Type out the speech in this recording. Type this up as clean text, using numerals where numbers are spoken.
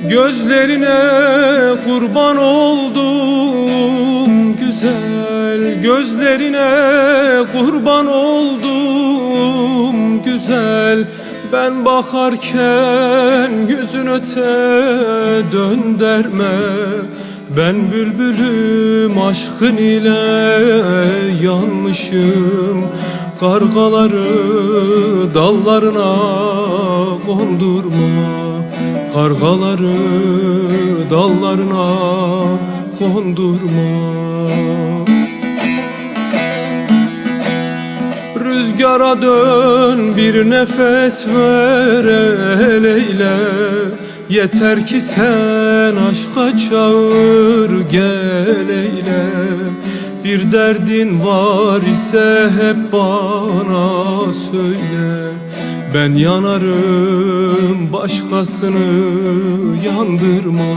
Gözlerine kurban oldum güzel, gözlerine kurban oldum güzel. Ben bakarken yüzün öte dönderme. Ben bülbülüm aşkın ile yanmışım. Kargaları dallarına kondurma. Kargaları dallarına kondurma. Rüzgara dön bir nefes ver eyle. Yeter ki sen aşka çağır gel eyle. Bir derdin var ise hep bana söyle. Ben yanarım başkasını yandırma.